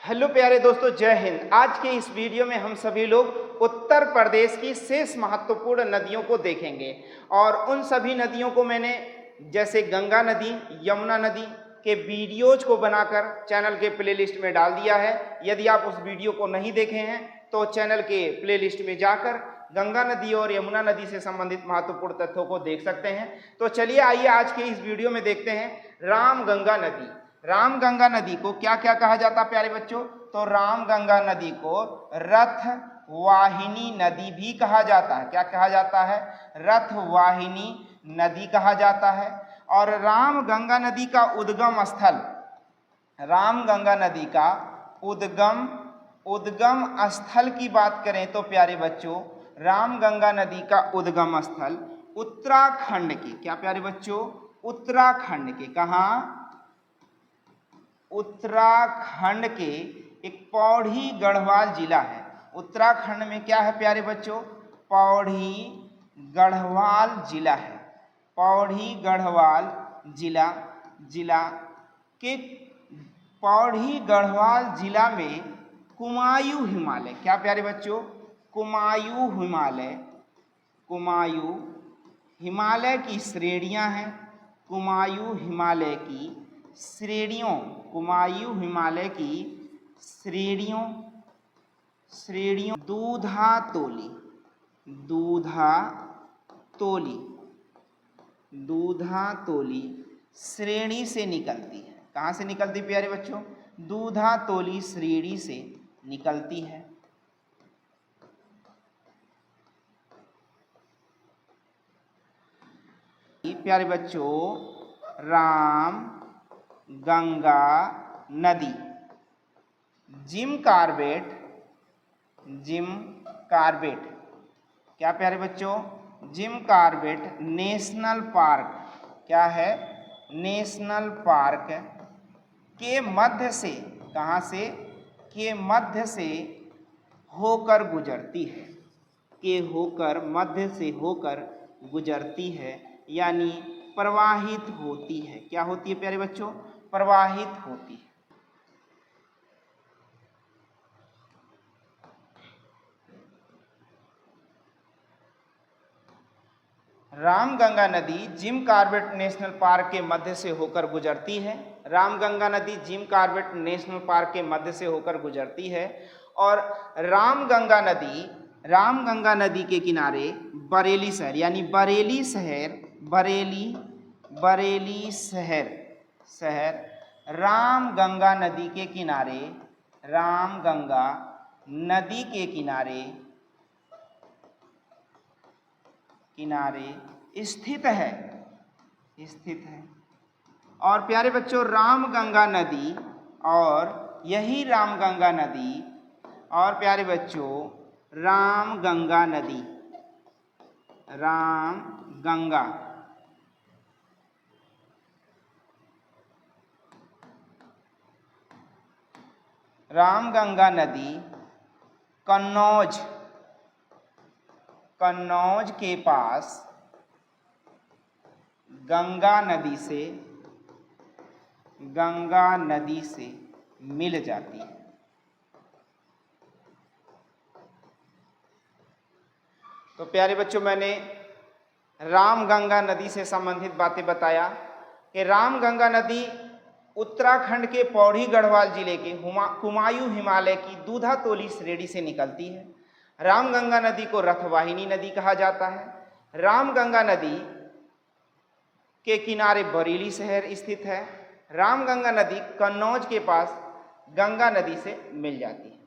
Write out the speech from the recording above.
Hello प्यारे दोस्तों, जय हिंद। आज के इस वीडियो में हम सभी लोग उत्तर प्रदेश की शेष महत्वपूर्ण नदियों को देखेंगे और उन सभी नदियों को मैंने जैसे गंगा नदी, यमुना नदी के वीडियोज को बनाकर चैनल के प्लेलिस्ट में डाल दिया है। यदि आप उस वीडियो को नहीं देखे हैं तो चैनल के प्लेलिस्ट में जाकर गंगा नदी और यमुना नदी से संबंधित महत्वपूर्ण तथ्यों को देख सकते हैं। तो चलिए आइए आज के इस वीडियो में देखते हैं रामगंगा नदी। रामगंगा नदी को क्या क्या कहा जाता है प्यारे बच्चों? तो रामगंगा नदी को रथ वाहिनी नदी भी कहा जाता है। क्या कहा जाता है? रथ वाहिनी नदी कहा जाता है। और रामगंगा नदी का उद्गम स्थल, रामगंगा नदी का उद्गम स्थल की बात करें तो प्यारे बच्चों, रामगंगा नदी का उद्गम स्थल उत्तराखंड के, क्या प्यारे बच्चों? उत्तराखंड के, कहाँ? उत्तराखंड के एक पौड़ी गढ़वाल जिला है। उत्तराखंड में क्या है प्यारे बच्चों? पौड़ी गढ़वाल जिला है। पौड़ी गढ़वाल जिला के पौड़ी गढ़वाल जिला में कुमायूं हिमालय, क्या प्यारे बच्चों? कुमायूं हिमालय की श्रेणियां हैं। कुमायूं हिमालय की श्रेणियों, कुमायूं हिमालय की श्रेणियों दूधातोली श्रेणी से निकलती है। कहाँ से निकलती प्यारे बच्चों? दूधातोली श्रेणी से निकलती है। प्यारे बच्चों, राम गंगा नदी जिम कॉर्बेट, क्या प्यारे बच्चों? जिम कॉर्बेट नेशनल पार्क, क्या है? नेशनल पार्क के मध्य से, कहाँ से? के मध्य से होकर गुजरती है। मध्य से होकर गुजरती है, यानी प्रवाहित होती है। क्या होती है प्यारे बच्चों? प्रवाहित होती है। रामगंगा नदी जिम कॉर्बेट नेशनल पार्क के मध्य से होकर गुजरती है। रामगंगा नदी जिम कॉर्बेट नेशनल पार्क के मध्य से होकर गुजरती है। और रामगंगा नदी के किनारे बरेली शहर, यानी बरेली शहर रामगंगा नदी के किनारे, रामगंगा नदी के किनारे स्थित है। और प्यारे बच्चों, रामगंगा नदी और यही रामगंगा नदी और प्यारे बच्चों रामगंगा नदी कन्नौज के पास गंगा नदी से मिल जाती है। तो प्यारे बच्चों, मैंने रामगंगा नदी से संबंधित बातें बताया कि रामगंगा नदी उत्तराखंड के पौड़ी गढ़वाल जिले के कुमायूं हिमालय की दूधातोली श्रेणी से निकलती है। रामगंगा नदी को रथवाहिनी नदी कहा जाता है। रामगंगा नदी के किनारे बरेली शहर स्थित है। रामगंगा नदी कन्नौज के पास गंगा नदी से मिल जाती है।